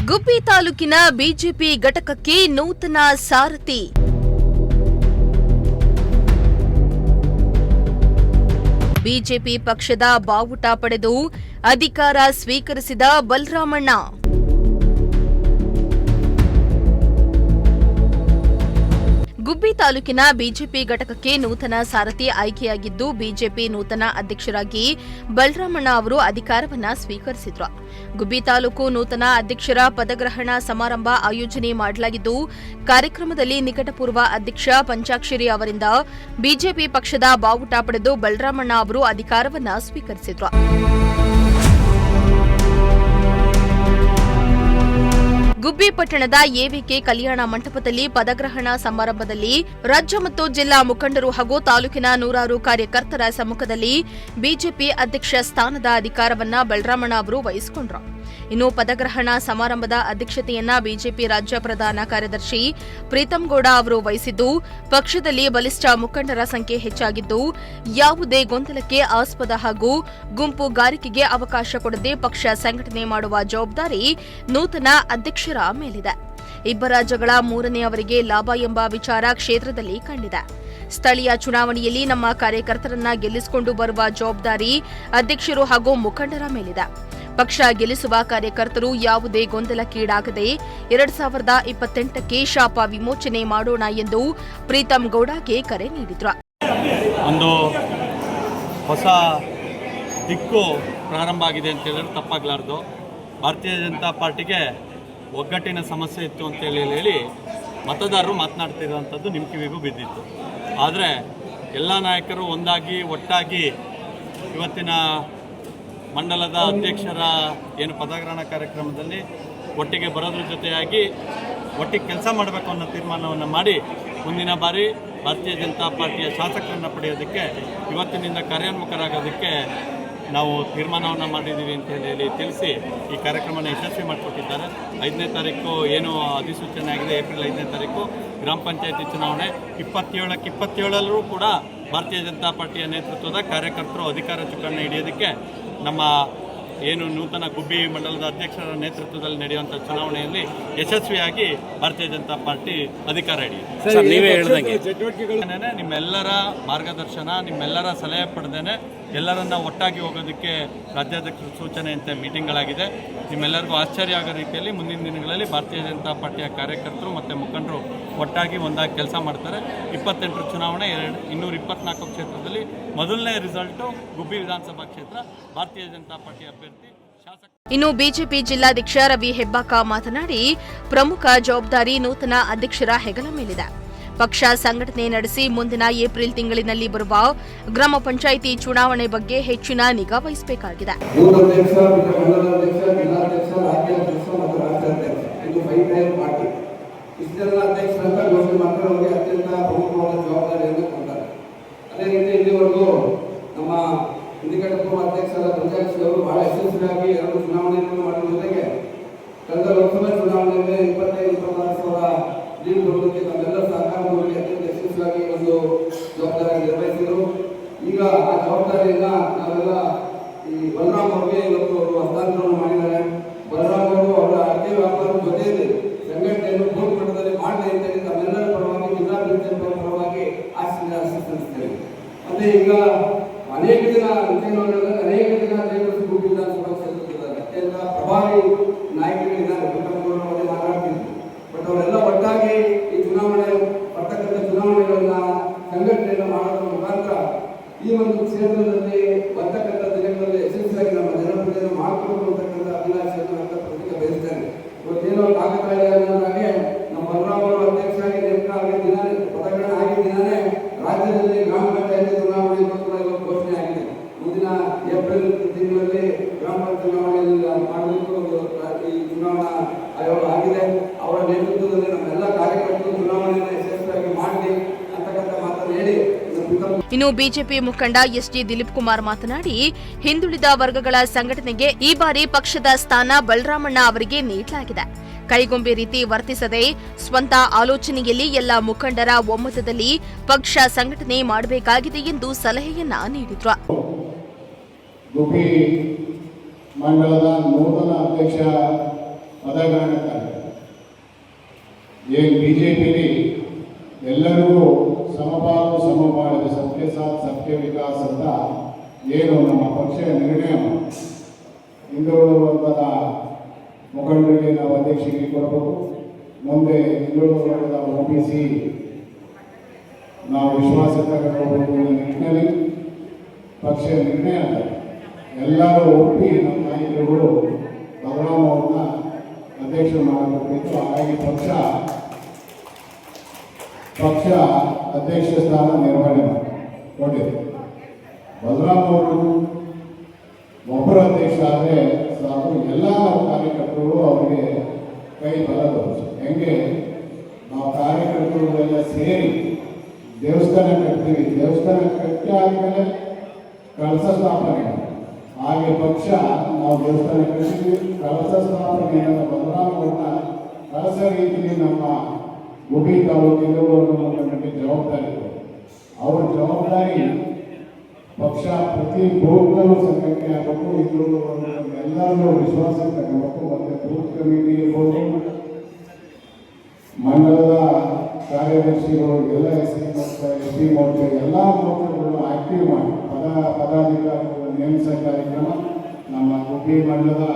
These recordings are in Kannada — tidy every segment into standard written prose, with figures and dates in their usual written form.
ಗುಬ್ಬಿ ತಾಲೂಕಿನ ಬಿಜೆಪಿ ಘಟಕಕ್ಕೆ ನೂತನ ಸಾರಥಿ. ಬಿಜೆಪಿ ಪಕ್ಷದ ಬಾವುಟ ಪಡೆದು ಅಧಿಕಾರ ಸ್ವೀಕರಿಸಿದ ಬಲರಾಮಣ್ಣ. ಗುಬ್ಬಿ ತಾಲೂಕಿನ ಬಿಜೆಪಿ ಘಟಕಕ್ಕೆ ನೂತನ ಸಾರಥಿ ಆಯ್ಕೆಯಾಗಿದ್ದು, ಬಿಜೆಪಿ ನೂತನ ಅಧ್ಯಕ್ಷರಾಗಿ ಬಲರಾಮಣ್ಣ ಅವರು ಅಧಿಕಾರವನ್ನು ಸ್ವೀಕರಿಸಿದರು. ಗುಬ್ಬಿ ತಾಲೂಕು ನೂತನ ಅಧ್ಯಕ್ಷರ ಪದಗ್ರಹಣ ಸಮಾರಂಭ ಆಯೋಜನೆ ಮಾಡಲಾಗಿದ್ದು, ಕಾರ್ಯಕ್ರಮದಲ್ಲಿ ನಿಕಟಪೂರ್ವ ಅಧ್ಯಕ್ಷ ಪಂಚಾಕ್ಷರಿ ಅವರಿಂದ ಬಿಜೆಪಿ ಪಕ್ಷದ ಬಾವುಟ ಪಡೆದು ಬಲರಾಮಣ್ಣ ಅವರು ಅಧಿಕಾರವನ್ನು ಸ್ವೀಕರಿಸಿದರು. ಗುಬ್ಬಿ ಪಟ್ಟಣದ ಎವಿಕೆ ಕಲ್ಯಾಣ ಮಂಟಪದಲ್ಲಿ ಪದಗ್ರಹಣ ಸಮಾರಂಭದಲ್ಲಿ ರಾಜ್ಯ ಮತ್ತು ಜಿಲ್ಲಾ ಮುಖಂಡರು ಹಾಗೂ ತಾಲೂಕಿನ ನೂರಾರು ಕಾರ್ಯಕರ್ತರ ಸಮ್ಮುಖದಲ್ಲಿ ಬಿಜೆಪಿ ಅಧ್ಯಕ್ಷ ಸ್ಥಾನದ ಅಧಿಕಾರವನ್ನು ಬಲರಾಮಣ್ಣ ಅವರು ವಹಿಸಿಕೊಂಡರು. ಇನ್ನು ಪದಗ್ರಹಣ ಸಮಾರಂಭದ ಅಧ್ಯಕ್ಷತೆಯನ್ನ ಬಿಜೆಪಿ ರಾಜ್ಯ ಪ್ರಧಾನ ಕಾರ್ಯದರ್ಶಿ ಪ್ರೀತಂ ಗೌಡ ಅವರು ವಹಿಸಿದ್ದು, ಪಕ್ಷದಲ್ಲಿ ಬಲಿಷ್ಠ ಮುಖಂಡರ ಸಂಖ್ಯೆ ಹೆಚ್ಚಾಗಿದ್ದು, ಯಾವುದೇ ಗೊಂದಲಕ್ಕೆ ಆಸ್ಪದ ಹಾಗೂ ಗುಂಪುಗಾರಿಕೆಗೆ ಅವಕಾಶ ಕೊಡದೆ ಪಕ್ಷ ಸಂಘಟನೆ ಮಾಡುವ ಜವಾಬ್ದಾರಿ ನೂತನ ಅಧ್ಯಕ್ಷರ ಮೇಲಿದೆ. ಇಬ್ಬರ ಜಗಳ ಮೂರನೆಯವರಿಗೆ ಲಾಭ ಎಂಬ ವಿಚಾರ ಕ್ಷೇತ್ರದಲ್ಲಿ ಕಂಡಿದೆ. ಸ್ಥಳೀಯ ಚುನಾವಣೆಯಲ್ಲಿ ನಮ್ಮ ಕಾರ್ಯಕರ್ತರನ್ನ ಗೆಲ್ಲಿಸಿಕೊಂಡು ಬರುವ ಜವಾಬ್ದಾರಿ ಅಧ್ಯಕ್ಷರು ಹಾಗೂ ಮುಖಂಡರ ಮೇಲಿದೆ. ಪಕ್ಷ ಗೆಲ್ಲಿಸುವ ಕಾರ್ಯಕರ್ತರು ಯಾವುದೇ ಗೊಂದಲಕ್ಕೀಡಾಗದೆ 2028ಕ್ಕೆ ಶಾಪ ವಿಮೋಚನೆ ಮಾಡೋಣ ಎಂದು ಪ್ರೀತಂ ಗೌಡಗೆ ಕರೆ ನೀಡಿದ್ರು. ಒಂದು ಹೊಸ ದಿಕ್ಕು ಪ್ರಾರಂಭ ಆಗಿದೆ ಅಂತ ಹೇಳಿದ್ರೆ ತಪ್ಪಾಗಲಾರ್ದು. ಭಾರತೀಯ ಜನತಾ ಪಾರ್ಟಿಗೆ ಒಗ್ಗಟ್ಟಿನ ಸಮಸ್ಯೆ ಇತ್ತು ಅಂತೇಳಿ ಮತದಾರರು ಮಾತನಾಡ್ತಿರೋಂಥದ್ದು ನಿಮ್ಮ ಕಿವಿಗೂ ಬಿದ್ದಿತ್ತು. ಆದರೆ ಎಲ್ಲ ನಾಯಕರು ಒಂದಾಗಿ ಒಟ್ಟಾಗಿ ಇವತ್ತಿನ ಮಂಡಲದ ಅಧ್ಯಕ್ಷರ ಏನು ಪದಗ್ರಹಣ ಕಾರ್ಯಕ್ರಮದಲ್ಲಿ ಒಟ್ಟಿಗೆ ಬರೋದ್ರ ಜೊತೆಯಾಗಿ ಒಟ್ಟಿಗೆ ಕೆಲಸ ಮಾಡಬೇಕು ಅನ್ನೋ ತೀರ್ಮಾನವನ್ನು ಮಾಡಿ ಮುಂದಿನ ಬಾರಿ ಭಾರತೀಯ ಜನತಾ ಪಾರ್ಟಿಯ ಶಾಸಕರನ್ನು ಪಡೆಯೋದಕ್ಕೆ ಇವತ್ತಿನಿಂದ ಕಾರ್ಯೋನ್ಮುಖರಾಗೋದಕ್ಕೆ ನಾವು ತೀರ್ಮಾನವನ್ನು ಮಾಡಿದ್ದೀವಿ ಅಂತ ಹೇಳಿ ತಿಳಿಸಿ ಈ ಕಾರ್ಯಕ್ರಮನ ಯಶಸ್ವಿ ಮಾಡಿಕೊಟ್ಟಿದ್ದಾರೆ. 5ನೇ ತಾರೀಕು ಏನು ಅಧಿಸೂಚನೆ ಆಗಿದೆ, ಏಪ್ರಿಲ್ 5ನೇ ತಾರೀಕು ಗ್ರಾಮ ಪಂಚಾಯತಿ ಚುನಾವಣೆ 27ಲ್ಲೂ ಕೂಡ ಭಾರತೀಯ ಜನತಾ ಪಾರ್ಟಿಯ ನೇತೃತ್ವದ ಕಾರ್ಯಕರ್ತರು ಅಧಿಕಾರ ಚುಕ್ಕಾಣಿ ಹಿಡಿಯೋದಕ್ಕೆ ನಮ್ಮ ಏನು ನೂತನ ಗುಬ್ಬಿ ಮಂಡಲದ ಅಧ್ಯಕ್ಷರ ನೇತೃತ್ವದಲ್ಲಿ ನಡೆಯುವಂಥ ಚುನಾವಣೆಯಲ್ಲಿ ಯಶಸ್ವಿಯಾಗಿ ಭಾರತೀಯ ಜನತಾ ಪಾರ್ಟಿ ಅಧಿಕಾರ ಹಿಡಿಯುತ್ತೆ. ನೀವೇ ಹೇಳಿದಂಗೆ ನಿಮ್ಮೆಲ್ಲರ ಮಾರ್ಗದರ್ಶನ, ನಿಮ್ಮೆಲ್ಲರ ಸಲಹೆ ಪಡೆದೇನೆ ಎಲ್ಲರನ್ನ ಒಟ್ಟಾಗಿ ಹೋಗೋದಕ್ಕೆ ರಾಜ್ಯಾಧ್ಯಕ್ಷರ ಸೂಚನೆಯಂತೆ ಮೀಟಿಂಗ್ಗಳಾಗಿದೆ. ನಿಮ್ಮೆಲ್ಲರಿಗೂ ಆಶ್ಚರ್ಯ ಆಗೋ ರೀತಿಯಲ್ಲಿ ಮುಂದಿನ ದಿನಗಳಲ್ಲಿ ಭಾರತೀಯ ಜನತಾ ಪಾರ್ಟಿಯ ಕಾರ್ಯಕರ್ತರು ಮತ್ತು ಮುಖಂಡರು ಒಟ್ಟಾಗಿ ಒಂದಾಗಿ ಕೆಲಸ ಮಾಡ್ತಾರೆ. 28ರ ಚುನಾವಣೆ 224 ಕ್ಷೇತ್ರದಲ್ಲಿ ಮೊದಲನೇ ರಿಸಲ್ಟು ಗುಬ್ಬಿ ವಿಧಾನಸಭಾ ಕ್ಷೇತ್ರ ಭಾರತೀಯ ಜನತಾ ಪಾರ್ಟಿ ಅಭ್ಯರ್ಥಿ ಶಾಸಕ. ಇನ್ನು ಬಿಜೆಪಿ ಜಿಲ್ಲಾಧ್ಯಕ್ಷ ರವಿ ಹೆಬ್ಬಾಕ ಮಾತನಾಡಿ, ಪ್ರಮುಖ ಜವಾಬ್ದಾರಿ ನೂತನ ಅಧ್ಯಕ್ಷರ ಹೆಗಲ ಮೇಲಿದೆ. ಪಕ್ಷ ಸಂಘಟನೆ ನಡೆಸಿ ಮುಂದಿನ ಏಪ್ರಿಲ್ ತಿಂಗಳಿನಲ್ಲಿ ಬರುವ ಗ್ರಾಮ ಪಂಚಾಯಿತಿ ಚುನಾವಣೆ ಬಗ್ಗೆ ಹೆಚ್ಚಿನ ನಿಗಾ ವಹಿಸಬೇಕಾಗಿದೆ. ಅದೇ ರೀತಿ ಇಲ್ಲಿವರೆಗೂ ನಮ್ಮ ನಿಕಟಪೂರ್ವ ಅಧ್ಯಕ್ಷರ ಪಂಚಾಯತ್ ಅವರು ಬಹಳ ಯಶಸ್ವಿಯಾಗಿ 2 ಚುನಾವಣೆಗಳನ್ನು ಮಾಡಿದ ಜೊತೆಗೆ ಕಳೆದ ಲೋಕಸಭಾ ಚುನಾವಣೆಯಲ್ಲಿ 25-26 ಲೀಡ್ ಬರುವುದಕ್ಕೆ ತಮ್ಮೆಲ್ಲ ಸಹಕಾರದಲ್ಲಿ ಅತ್ಯಂತ ಯಶಸ್ವಿಯಾಗಿ ಒಂದು ಜವಾಬ್ದಾರಿ ನಿರ್ವಹಿಸಿದರು. ಈಗ ಆ ಜವಾಬ್ದಾರಿಯನ್ನ ನಾವೆಲ್ಲ ಈ ಬಲರಾಮ್ ಅವರಿಗೆ ಇವತ್ತು ಹಸ್ತಾಂತರವನ್ನು ಮಾಡಿದ್ದಾರೆ. ಬಲರಾಮ್ ಅವರು ಅವರ ಅಡ್ಗೆ ವ್ಯಾಪಾರದ ಜೊತೆಯಲ್ಲಿ ಸಂಘಟನೆಯನ್ನು ಬೂತ್ ಮಟ್ಟದಲ್ಲಿ ಮಾಡಲಿ ಅಂತ ಹೇಳಿ ತಮ್ಮೆಲ್ಲರ ಪರವಾಗಿ ಜಿಲ್ಲಾ ಪಂಚಾಯತ್ ಪರವಾಗಿ ಆಶಿಸುತ್ತೇವೆ. ಮತ್ತೆ ಈಗ ಅನೇಕ ದಿನ ಗುಬ್ಬಿ ವಿಧಾನಸಭಾ ಕ್ಷೇತ್ರದಲ್ಲಿ ಅತ್ಯಂತ ಪ್ರಭಾವಿ ನಾಯಕರಿದ್ದಾರೆ. ಮಾತಾಡ್ತಿದ್ರು, ಬಟ್ ಅವರೆಲ್ಲ ಒಟ್ಟಾಗಿ ಈ ಚುನಾವಣೆ ಬರ್ತಕ್ಕಂಥ ಚುನಾವಣೆಗಳನ್ನ ಸಂಘಟನೆಯನ್ನು ಮಾಡೋದ್ರ ಮುಖಾಂತರ ಈ ಒಂದು ಕ್ಷೇತ್ರದಲ್ಲಿ ಬರ್ತಕ್ಕಂಥ ದಿನಗಳಲ್ಲಿ ಯಶಸ್ವಿಯಾಗಿ ನಮ್ಮ ಜನಪ್ರತಿನಿಧಿಯನ್ನು ಮಾಡಿಕೊಡಬೇಕು ಅಂತಕ್ಕಂಥ ಅಭಿಲಾಷೆಯನ್ನು ವ್ಯಕ್ತಪಡಿಸಲಿಕ್ಕೆ ಬಯಸ್ತೇನೆ. ಇವತ್ತೇನೋ ಕಾಕತಾಳೀಯ ಅನ್ನೋದಾಗೆ ನಮ್ಮ ಬಲರಾಮ್ ಅವರು ಅಧ್ಯಕ್ಷರಾಗಿ ನೇಮಕ ಆಗಿದ್ದ ಪದಗ್ರಹಣ ಆಗಿದ್ದಾನೆ. ರಾಜ್ಯದಲ್ಲಿ ಗ್ರಾಮ ಪಂಚಾಯತಿ ಚುನಾವಣೆ ಘೋಷಣೆ ಆಗಿದೆ. ಮುಂದಿನ ಏಪ್ರಿಲ್ ತಿಂಗಳಲ್ಲಿ ಗ್ರಾಮ ಚುನಾವಣೆಯಲ್ಲಿ ಮಾಡಬೇಕು ಈ ಚುನಾವಣಾ ಆಯೋಗ ಆಗಿದೆ. ಅವರ ನೇತೃತ್ವದಲ್ಲಿ ನಮ್ಮೆಲ್ಲ ಕಾರ್ಯಕರ್ತರು ಚುನಾವಣೆಯನ್ನು ಯಶಸ್ವಿಯಾಗಿ ಮಾಡಲಿ ಅಂತಕ್ಕಂಥ ಮಾತನ್ನು ಹೇಳಿ. ಇನ್ನು ಬಿಜೆಪಿ ಮುಖಂಡ ಎಸ್ಜಿ ದಿಲೀಪ್ ಕುಮಾರ್ ಮಾತನಾಡಿ, ಹಿಂದುಳಿದ ವರ್ಗಗಳ ಸಂಘಟನೆಗೆ ಈ ಬಾರಿ ಪಕ್ಷದ ಸ್ಥಾನ ಬಲರಾಮಣ್ಣ ಅವರಿಗೆ ನೀಡಲಾಗಿದೆ. ಕೈಗೊಂಬೆ ರೀತಿ ವರ್ತಿಸದೆ ಸ್ವಂತ ಆಲೋಚನೆಯಲ್ಲಿ ಎಲ್ಲ ಮುಖಂಡರ ಒಮ್ಮತದಲ್ಲಿ ಪಕ್ಷ ಸಂಘಟನೆ ಮಾಡಬೇಕಾಗಿದೆ ಎಂದು ಸಲಹೆಯನ್ನ ನೀಡಿದ್ರು. ಗುಬ್ಬಿ ಮಂಡಲದ ನೂತನ ಅಧ್ಯಕ್ಷ ಪದಗ್ರಹಣಕಾರರು. ಏನು ಬಿಜೆಪಿಲಿ ಎಲ್ಲರಿಗೂ ಸಮಪಾಲು ಸಮಪಾಲು ಸಬ್ಕೆ ಸಾಥ್ ಸಬ್ಕೆ ವಿಕಾಸ್ ಅಂತ ಏನು ನಮ್ಮ ಪಕ್ಷ ನಿರ್ಣಯ ಹಿಂದುಳಿದ ವರ್ಗದ ಮುಖಂಡರಿಗೆ ನಾವು ಅಧ್ಯಕ್ಷರಿಗೆ ಕೊಡಬೇಕು. ಮುಂದೆ ಹಿಂದುಳಿದ ವರ್ಗದ OBC ನಾವು ವಿಶ್ವಾಸ ತಗೊಂಡು ನಿಟ್ಟಿನಲ್ಲಿ ಪಕ್ಷ ನಿರ್ಣಯ ಎಲ್ಲರೂ ಒಪ್ಪಿ ನಮ್ಮ ನಾಯಕರುಗಳು ಬಲರಾಮ್ ಅವ್ರನ್ನ ಅಧ್ಯಕ್ಷ ಮಾಡಬೇಕಿತ್ತು. ಹಾಗಾಗಿ ಪಕ್ಷ ಅಧ್ಯಕ್ಷ ಸ್ಥಾನ ನಿರ್ವಹಣೆ ಕೊಟ್ಟಿದೆ. ಬಲರಾಮ್ ಅವರು ಒಬ್ಬರು ಅಧ್ಯಕ್ಷ ಆದರೆ ಸಾಕು, ಎಲ್ಲ ನಾವು ಕಾರ್ಯಕರ್ತರು ಅವರಿಗೆ ಕೈ ಬಲ ತೋರಿಸಿ. ಹೆಂಗೆ ನಾವು ಕಾರ್ಯಕರ್ತರು ಎಲ್ಲ ಸೇರಿ ದೇವಸ್ಥಾನ ಕಟ್ತೀವಿ, ದೇವಸ್ಥಾನ ಕಟ್ಟಿ ಆದಮೇಲೆ ಕಳಸ ಸ್ಥಾಪನೆ, ಹಾಗೆ ಪಕ್ಷ ನಾವು ದೇವಸ್ಥಾನ ಕಟ್ಟಿದ್ವಿ, ಕಳಸ ಸ್ಥಾಪನೆಯನ್ನು ಬಲರಾಮ್ ಅವ್ರನ್ನ ಕಳಸ ರೀತಿಯಲ್ಲಿ ನಮ್ಮ ಗುಬ್ಬಿ ತಾಲೂಕಿನ ಜವಾಬ್ದಾರಿ ಇದೆ. ಅವ್ರ ಜವಾಬ್ದಾರಿ ಪಕ್ಷ ಪ್ರತಿ ಬೂತ್ನಲ್ಲೂ ಸಂಘಟನೆ ಆಗಬೇಕು, ಇದ್ರೂ ಎಲ್ಲರನ್ನೂ ವಿಶ್ವಾಸ ತಗೋಬೇಕು. ಮತ್ತು ಬೂತ್ ಕಮಿಟಿ ಇರ್ಬೋದು, ಮಂಡಲದ ಕಾರ್ಯದರ್ಶಿಗಳು ಎಲ್ಲ SC ಮೋರ್ಚಾ ST ಮೋರ್ಚಾ ಎಲ್ಲ ಮೋರ್ಚಾಗಳನ್ನು ಆಕ್ಟಿವ್ ಮಾಡಿ ಪದಾಧಿಕಾರಿಗಳ ನೇಮಿಸ ಕಾರ್ಯಕ್ರಮ ನಮ್ಮ ಗುಬ್ಬಿ ಮಂಡಲದ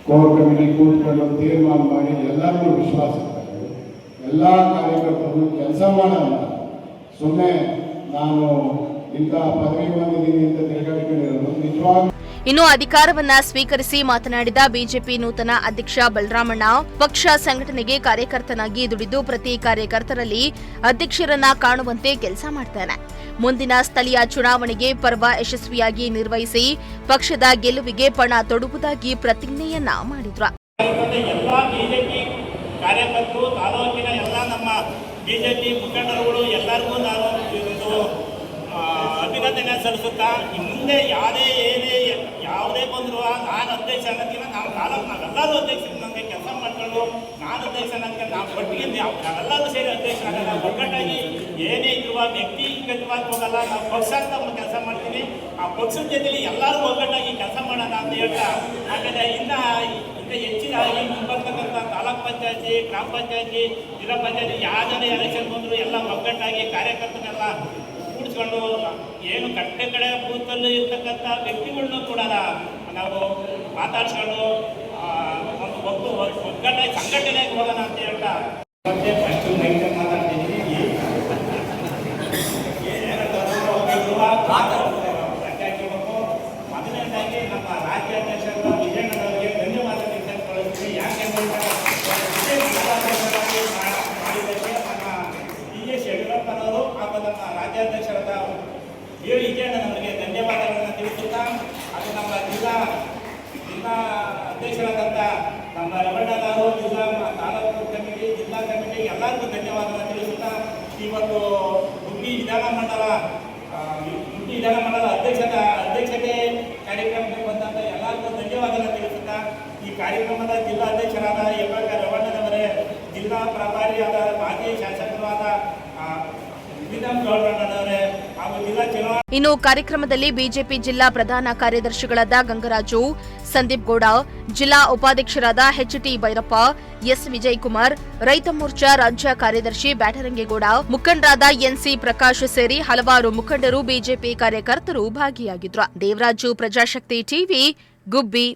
ಕೋರ್ ಕಮಿಟಿ ಕೂತ್ಕೊಂಡು ತೀರ್ಮಾನ ಮಾಡಿ ಎಲ್ಲರಿಗೂ ವಿಶ್ವಾಸ ತಗೊಂಡು ಎಲ್ಲ ಕಾರ್ಯಕರ್ತರು ಕೆಲಸ ಮಾಡೋಣ. ಸುಮ್ಮನೆ ನಾನು ಇಂಥ ಪದವಿ ಬಂದಿದ್ದೀನಿ ಅಂತ ತಿರುಗಾಡಿಕೊಂಡಿರೋದು ನಿಜವಾಗ್ಲೂ. ಇನ್ನು ಅಧಿಕಾರವನ್ನ ಸ್ವೀಕರಿಸಿ ಮಾತನಾಡಿದ ಬಿಜೆಪಿ ನೂತನ ಅಧ್ಯಕ್ಷ ಬಲರಾಮಣ್ಣ, ಪಕ್ಷ ಸಂಘಟನೆಗೆ ಕಾರ್ಯಕರ್ತನಾಗಿ ದುಡಿದು ಪ್ರತಿ ಕಾರ್ಯಕರ್ತರಲ್ಲಿ ಅಧ್ಯಕ್ಷರನ್ನ ಕಾಣುವಂತೆ ಕೆಲಸ ಮಾಡ್ತಾನೆ. ಮುಂದಿನ ಸ್ಥಳೀಯ ಚುನಾವಣೆಗೆ ಪರ್ವ ಯಶಸ್ವಿಯಾಗಿ ನಿರ್ವಹಿಸಿ ಪಕ್ಷದ ಗೆಲುವಿಗೆ ಪಣ ತೊಡುವುದಾಗಿ ಪ್ರತಿಜ್ಞೆಯನ್ನ ಮಾಡಿದ್ರು. ಎಲ್ಲ ಬಿಜೆಪಿ ಕಾರ್ಯಕರ್ತರು, ತಾಲೂಕಿನ ಎಲ್ಲ ನಮ್ಮ ಬಿಜೆಪಿ ಮುಖಂಡರುಗಳು ಎಲ್ಲರಿಗೂ ನಾನು ಅಭಿನಂದನೆ ಸಲ್ಲಿಸುತ್ತಾ, ಮುಂದೆ ಯಾವುದೇ ಬಂದರೂ ನಾನು ಅಧ್ಯಕ್ಷ ಅನ್ನೋದಕ್ಕಿಂತ ನಾವು ತಾಲೂಕು ನಾವೆಲ್ಲರೂ ಅಧ್ಯಕ್ಷರು ನನಗೆ ಕೆಲಸ ಮಾಡ್ಕೊಂಡು ನಾನು ಅಧ್ಯಕ್ಷ ಅನ್ನೋದಕ್ಕೆ ನಾವು ಒಟ್ಟಿಗೆ ನಾವೆಲ್ಲರೂ ಸೇರಿ ಅಧ್ಯಕ್ಷರಾಗ ನಾವು ಒಗ್ಗಟ್ಟಾಗಿ ಏನೇ ಇರುವ ವ್ಯಕ್ತಿಗತವಾಗಿ ಹೋಗಲ್ಲ, ನಾವು ಪಕ್ಷ ಅಂತ ಕೆಲಸ ಮಾಡ್ತೀವಿ. ಆ ಪಕ್ಷದ ಜೊತೆಲಿ ಎಲ್ಲರೂ ಒಗ್ಗಟ್ಟಾಗಿ ಕೆಲಸ ಮಾಡೋಣ ಅಂತ ಹೇಳ್ತಾ, ಆಮೇಲೆ ಇನ್ನು ಹೆಚ್ಚಿನ ಮುಂಬರ್ತಕ್ಕಂಥ ತಾಲೂಕ್ ಪಂಚಾಯತಿ, ಗ್ರಾಮ ಪಂಚಾಯತಿ, ಜಿಲ್ಲಾ ಪಂಚಾಯತಿ ಯಾವುದೇ ಎಲೆಕ್ಷನ್ ಬಂದರೂ ಎಲ್ಲ ಒಗ್ಗಟ್ಟಾಗಿ ಕಾರ್ಯಕರ್ತನೆಲ್ಲ ಕೂಡಿಸ್ಕೊಂಡು ಏನು ಕಡೆ ಬೂತಲ್ಲಿ ಇರ್ತಕ್ಕಂಥ ವ್ಯಕ್ತಿಗಳನ್ನೂ ಕೂಡ ನಾವು ಮಾತಾಡ್ಸ್ಕೊಂಡು ಒಂದು ಒಗ್ಗಟ್ಟಾಗಿ ಸಂಘಟನೆಗೆ ಹೋಗೋಣ ಅಂತ ಹೇಳ್ತಾ ಫಸ್ಟ್ ಮೈಂಟೈನ್ ಮಾತಾಡ್ತಿದ್ದೀನಿ. ಮೊದಲನೇದಾಗಿ ನಮ್ಮ ರಾಜ್ಯಾಧ್ಯಕ್ಷರಾದ ವಿಜಯನಗರವರಿಗೆ ಧನ್ಯವಾದ ತಿಳಿಸಿಕೊಳ್ಳುತ್ತೀನಿ. ಯಾಕೆಂದರೆ ಮಾಡಿದ್ದಕ್ಕೆ ನಮ್ಮ BS ಯಡಿಯೂರಪ್ಪನವರು ಹಾಗೂ ನಮ್ಮ ರಾಜ್ಯಾಧ್ಯಕ್ಷರಾದ ವಿಜಯಣ್ಣನವರಿಗೆ ಧನ್ಯವಾದಗಳನ್ನು ತಿಳಿಸುತ್ತಾ, ಅದು ನಮ್ಮ ಜಿಲ್ಲಾ ಅಧ್ಯಕ್ಷರಾದಂಥ ನಮ್ಮ ರಮಣ್ಣನವರು, ಜಿಲ್ಲಾ ತಾಲೂಕು ಕಮಿಟಿ, ಜಿಲ್ಲಾ ಕಮಿಟಿ ಎಲ್ಲರಿಗೂ ಧನ್ಯವಾದಗಳನ್ನು ತಿಳಿಸುತ್ತಾ, ಇವತ್ತು ಗುಬ್ಬಿ ವಿಧಾನಮಂಡಲ ಅಧ್ಯಕ್ಷತೆ ಕಾರ್ಯಕ್ರಮಕ್ಕೆ ಬಂದಂಥ ಎಲ್ಲರಿಗೂ ಧನ್ಯವಾದಗಳನ್ನು ತಿಳಿಸುತ್ತಾ, ಈ ಕಾರ್ಯಕ್ರಮದ ಜಿಲ್ಲಾ ಅಧ್ಯಕ್ಷರಾದ FK ರಮಣ್ಣನವರೇ, ಜಿಲ್ಲಾ ಪ್ರಭಾರಿಯಾದ ಮಾಜಿ ಶಾಸಕರಾದ ಹಾಗೂ ಜಿಲ್ಲಾ ಚುನಾವಣಾ. ಇನ್ನು ಕಾರ್ಯಕ್ರಮದಲ್ಲಿ ಬಿಜೆಪಿ ಜಿಲ್ಲಾ ಪ್ರಧಾನ ಕಾರ್ಯದರ್ಶಿಗಳಾದ ಗಂಗರಾಜು, ಸಂದೀಪ್ ಗೌಡ, ಜಿಲ್ಲಾ ಉಪಾಧ್ಯಕ್ಷರಾದ HT ಭೈರಪ್ಪ, S ವಿಜಯಕುಮಾರ್, ರೈತ ಮೋರ್ಚಾ ರಾಜ್ಯ ಕಾರ್ಯದರ್ಶಿ ಬ್ಯಾಟರಂಗೇಗೌಡ, ಮುಖಂಡರಾದ NC ಪ್ರಕಾಶ್ ಸೇರಿ ಹಲವಾರು ಮುಖಂಡರು, ಬಿಜೆಪಿ ಕಾರ್ಯಕರ್ತರು ಭಾಗಿಯಾಗಿದ್ರು. ದೇವರಾಜು, ಪ್ರಜಾಶಕ್ತಿ ಟಿವಿ, ಗುಬ್ಬಿ.